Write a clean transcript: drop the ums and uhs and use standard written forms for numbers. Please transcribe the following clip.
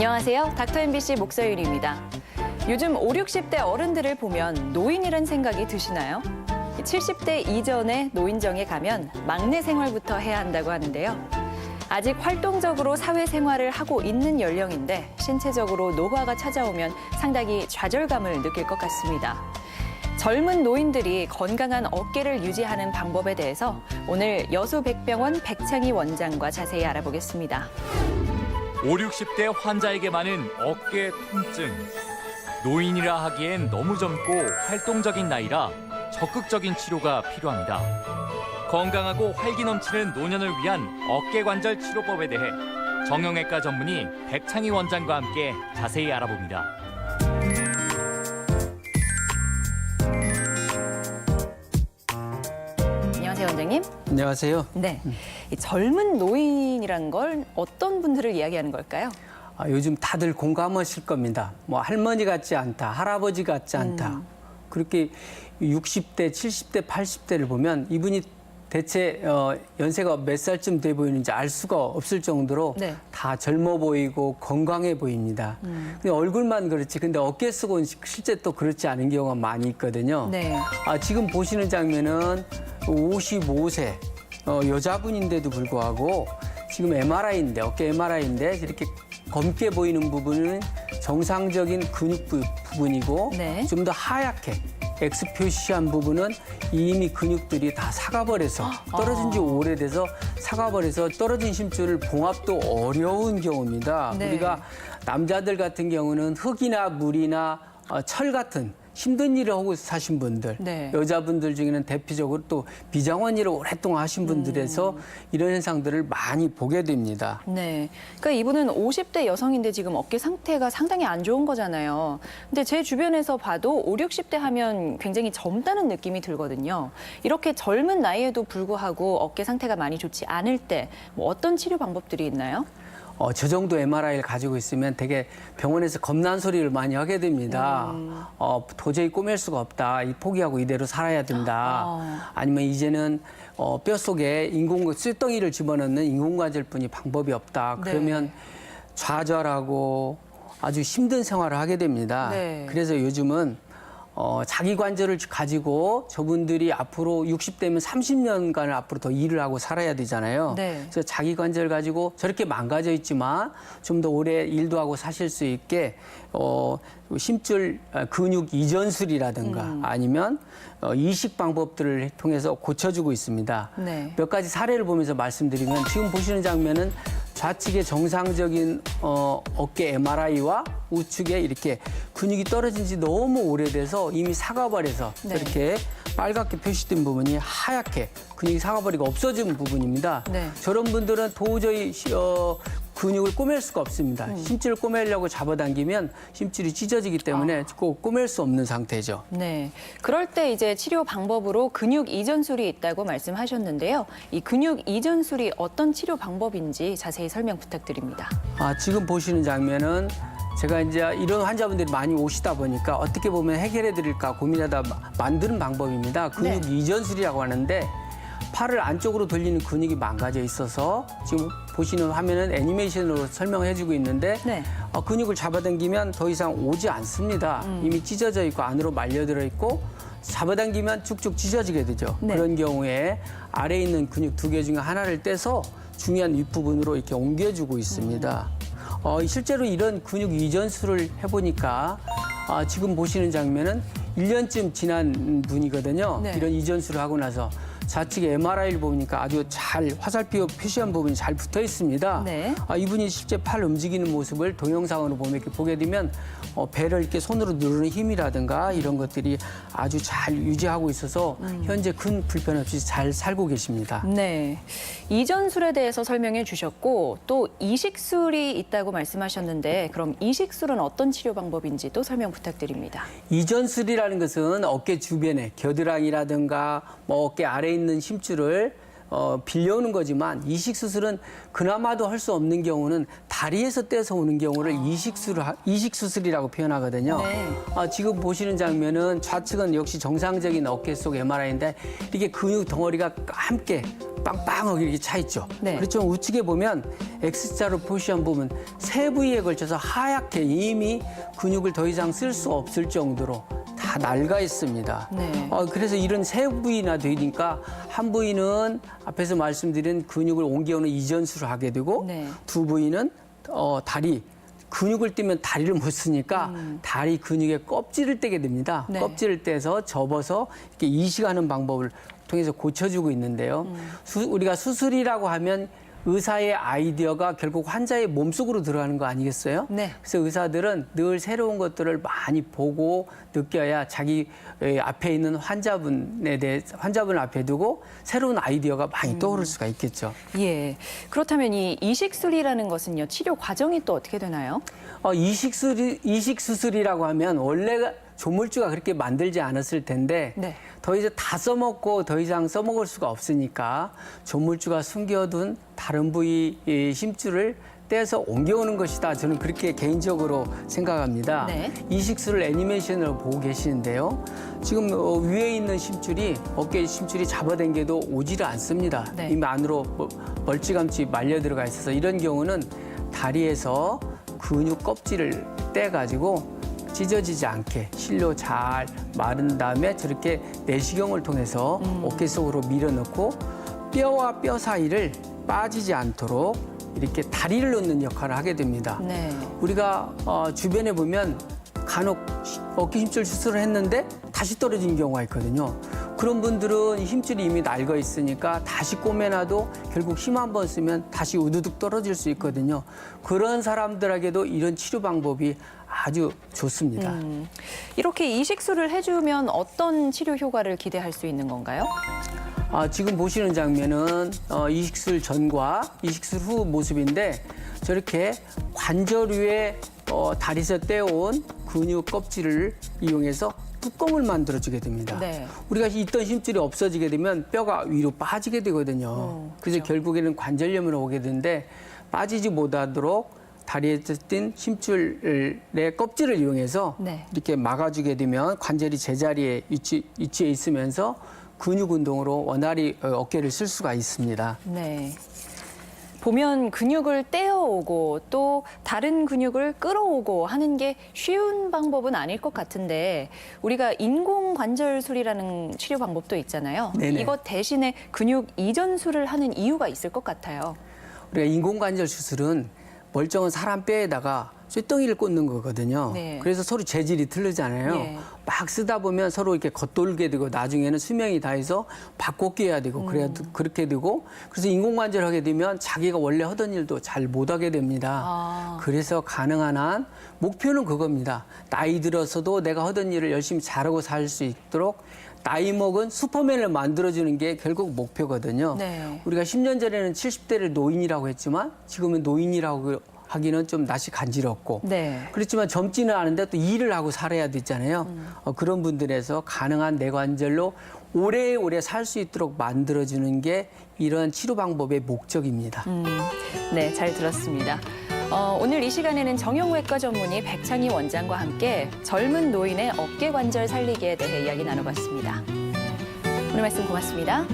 안녕하세요. 닥터 MBC 목서윤입니다. 요즘 5, 60대 어른들을 보면 노인이란 생각이 드시나요? 70대 이전에 노인정에 가면 막내 생활부터 해야 한다고 하는데요. 아직 활동적으로 사회생활을 하고 있는 연령인데 신체적으로 노화가 찾아오면 상당히 좌절감을 느낄 것 같습니다. 젊은 노인들이 건강한 어깨를 유지하는 방법에 대해서 오늘 여수백병원 백창희 원장과 자세히 알아보겠습니다. 5, 60대 환자에게 많은 어깨 통증. 노인이라 하기엔 너무 젊고 활동적인 나이라 적극적인 치료가 필요합니다. 건강하고 활기 넘치는 노년을 위한 어깨관절 치료법에 대해 정형외과 전문의 백창희 원장과 함께 자세히 알아봅니다. 안녕하세요, 원장님. 안녕하세요. 네, 이 젊은 노인이란 걸 어떤 분들을 이야기하는 걸까요? 요즘 다들 공감하실 겁니다. 뭐 할머니 같지 않다, 할아버지 같지 않다. 그렇게 60대, 70대, 80대를 보면 이분이 대체 연세가 몇 살쯤 돼 보이는지 알 수가 없을 정도로 네. 다 젊어 보이고 건강해 보입니다. 근데 얼굴만 그렇지, 근데 어깨 쓰고는 실제 또 그렇지 않은 경우가 많이 있거든요. 네. 지금 보시는 장면은 55세 여자분인데도 불구하고 지금 MRI인데, 어깨 MRI인데 이렇게 검게 보이는 부분은 정상적인 근육 부분이고 네. 좀 더 하얗게 X 표시한 부분은 이미 근육들이 다 사가버려서 떨어진 지 오래돼서 사가버려서 떨어진 심줄을 봉합도 어려운 경우입니다. 네. 우리가 남자들 같은 경우는 흙이나 물이나 철 같은 힘든 일을 하고 사신 분들, 네. 여자분들 중에는 대표적으로 또 비장원 일을 오랫동안 하신 분들에서 이런 현상들을 많이 보게 됩니다. 네. 그러니까 이분은 50대 여성인데 지금 어깨 상태가 상당히 안 좋은 거잖아요. 근데 제 주변에서 봐도 5, 60대 하면 굉장히 젊다는 느낌이 들거든요. 이렇게 젊은 나이에도 불구하고 어깨 상태가 많이 좋지 않을 때 뭐 어떤 치료 방법들이 있나요? 저 정도 MRI를 가지고 있으면 되게 병원에서 겁난 소리를 많이 하게 됩니다. 도저히 꼬맬 수가 없다. 포기하고 이대로 살아야 된다. 아니면 이제는 뼛속에 쇳덩이를 집어넣는 인공관절뿐이 방법이 없다. 그러면 네. 좌절하고 아주 힘든 생활을 하게 됩니다. 네. 그래서 요즘은 자기 관절을 가지고 저분들이 앞으로 60대면 30년간을 앞으로 더 일을 하고 살아야 되잖아요. 네. 그래서 자기 관절 가지고 저렇게 망가져 있지만 좀 더 오래 일도 하고 사실 수 있게 심줄 근육 이전술이라든가 아니면 이식 방법들을 통해서 고쳐주고 있습니다. 네. 몇 가지 사례를 보면서 말씀드리면 지금 보시는 장면은 좌측의 정상적인 어깨 MRI와 우측에 이렇게 근육이 떨어진 지 너무 오래돼서 이미 사가버려서 네. 이렇게 빨갛게 표시된 부분이 하얗게 근육이 사가버리고 없어진 부분입니다. 네. 저런 분들은 도저히 근육을 꼬맬 수가 없습니다. 심줄을 꼬매려고 잡아당기면 심줄이 찢어지기 때문에 꼭 꼬맬 수 없는 상태죠. 네. 그럴 때 이제 치료 방법으로 근육 이전술이 있다고 말씀하셨는데요. 이 근육 이전술이 어떤 치료 방법인지 자세히 설명 부탁드립니다. 지금 보시는 장면은 제가 이제 이런 환자분들이 많이 오시다 보니까 어떻게 보면 해결해 드릴까 고민하다 만드는 방법입니다. 근육 네. 이전술이라고 하는데 팔을 안쪽으로 돌리는 근육이 망가져 있어서 지금 보시는 화면은 애니메이션으로 설명해 주고 있는데 네. 근육을 잡아당기면 더 이상 오지 않습니다. 이미 찢어져 있고 안으로 말려들어 있고 잡아당기면 쭉쭉 찢어지게 되죠. 네. 그런 경우에 아래에 있는 근육 2개 중에 하나를 떼서 중요한 윗부분으로 이렇게 옮겨주고 있습니다. 실제로 이런 근육 이전술을 해보니까 지금 보시는 장면은 1년쯤 지난 분이거든요. 네. 이런 이전술을 하고 나서 좌측에 MRI를 보니까 아주 잘 화살표 표시한 부분이 잘 붙어 있습니다. 네. 이분이 실제 팔 움직이는 모습을 동영상으로 보게 되면 배를 이렇게 손으로 누르는 힘이라든가 이런 것들이 아주 잘 유지하고 있어서 현재 큰 불편 없이 잘 살고 계십니다. 네. 이전술에 대해서 설명해 주셨고 또 이식술이 있다고 말씀하셨는데 그럼 이식술은 어떤 치료 방법인지도 설명 부탁드립니다. 이전술이라는 것은 어깨 주변에 겨드랑이라든가 뭐 어깨 아래에 있는 심줄을 빌려오는 거지만 이식 수술은 그나마도 할 수 없는 경우는 다리에서 떼서 오는 경우를 이식 수술이라고 표현하거든요. 네. 지금 보시는 장면은 좌측은 역시 정상적인 어깨 속 MRI인데 이렇게 근육 덩어리가 함께 빵빵하게 이렇게 차 있죠. 네. 그렇지만 우측에 보면 X자로 표시한 부분 세 부위에 걸쳐서 하얗게 이미 근육을 더 이상 쓸 수 없을 정도로 다 낡아 있습니다. 네. 그래서 이런 세 부위나 되니까 한 부위는 앞에서 말씀드린 근육을 옮겨오는 이전수를 하게 되고 네. 두 부위는 다리 근육을 떼면 다리를 못 쓰니까 다리 근육의 껍질을 떼게 됩니다. 네. 껍질을 떼서 접어서 이렇게 이식하는 방법을 통해서 고쳐주고 있는데요. 우리가 수술이라고 하면 의사의 아이디어가 결국 환자의 몸속으로 들어가는 거 아니겠어요? 네. 그래서 의사들은 늘 새로운 것들을 많이 보고 느껴야 자기 앞에 있는 환자분을 앞에 두고 새로운 아이디어가 많이 떠오를 수가 있겠죠. 예. 그렇다면 이 이식술이라는 것은요, 치료 과정이 또 어떻게 되나요? 이식수술이라고 하면 원래 조물주가 그렇게 만들지 않았을 텐데 네. 더 이제 다 써먹고 더 이상 써먹을 수가 없으니까 조물주가 숨겨둔 다른 부위 심줄을 떼서 옮겨오는 것이다. 저는 그렇게 개인적으로 생각합니다. 네. 이식술을 애니메이션으로 보고 계시는데요. 지금 위에 있는 심줄이 어깨 심줄이 잡아당겨도 오지를 않습니다. 네. 이미 안으로 멀찌감치 말려 들어가 있어서 이런 경우는 다리에서 근육 껍질을 떼가지고 찢어지지 않게 실로 잘 마른 다음에 저렇게 내시경을 통해서 어깨 속으로 밀어넣고 뼈와 뼈 사이를 빠지지 않도록 이렇게 다리를 넣는 역할을 하게 됩니다. 네. 우리가 주변에 보면 간혹 어깨 힘줄 수술을 했는데 다시 떨어진 경우가 있거든요. 그런 분들은 힘줄이 이미 낡아 있으니까 다시 꼬매놔도 결국 힘 한 번 쓰면 다시 우두둑 떨어질 수 있거든요. 그런 사람들에게도 이런 치료 방법이 아주 좋습니다. 이렇게 이식술을 해주면 어떤 치료 효과를 기대할 수 있는 건가요? 지금 보시는 장면은 이식술 전과 이식술 후 모습인데 저렇게 관절 위에 다리에서 떼어온 근육 껍질을 이용해서 뚜껑을 만들어주게 됩니다. 네. 우리가 있던 힘줄이 없어지게 되면 뼈가 위로 빠지게 되거든요. 그래서 그렇죠. 결국에는 관절염으로 오게 되는데 빠지지 못하도록 다리에서 띈 힘줄의 껍질을 이용해서 네. 이렇게 막아주게 되면 관절이 제자리에 위치해 있으면서 근육 운동으로 원활히 어깨를 쓸 수가 있습니다. 네. 보면 근육을 떼어오고 또 다른 근육을 끌어오고 하는 게 쉬운 방법은 아닐 것 같은데 우리가 인공관절술이라는 치료 방법도 있잖아요. 네네. 이것 대신에 근육 이전술을 하는 이유가 있을 것 같아요. 우리가 인공관절 수술은 멀쩡한 사람 뼈에다가 쇳덩이를 꽂는 거거든요. 네. 그래서 서로 재질이 틀리잖아요. 네. 막 쓰다 보면 서로 이렇게 겉돌게 되고 나중에는 수명이 다해서 바꿔 끼워야 되고 그렇게 되고 그래서 인공관절 하게 되면 자기가 원래 하던 일도 잘 못하게 됩니다. 그래서 가능한 한 목표는 그겁니다. 나이 들어서도 내가 하던 일을 열심히 잘하고 살 수 있도록 나이 먹은 슈퍼맨을 만들어주는 게 결국 목표거든요. 네. 우리가 10년 전에는 70대를 노인이라고 했지만 지금은 노인이라고 하기는 좀 낯이 간지럽고 네. 그렇지만 젊지는 않은데 또 일을 하고 살아야 되잖아요. 그런 분들에서 가능한 뇌관절로 오래오래 살 수 있도록 만들어주는 게 이런 치료 방법의 목적입니다. 네, 잘 들었습니다. 오늘 이 시간에는 정형외과 전문의 백창희 원장과 함께 젊은 노인의 어깨 관절 살리기에 대해 이야기 나눠봤습니다. 오늘 말씀 고맙습니다.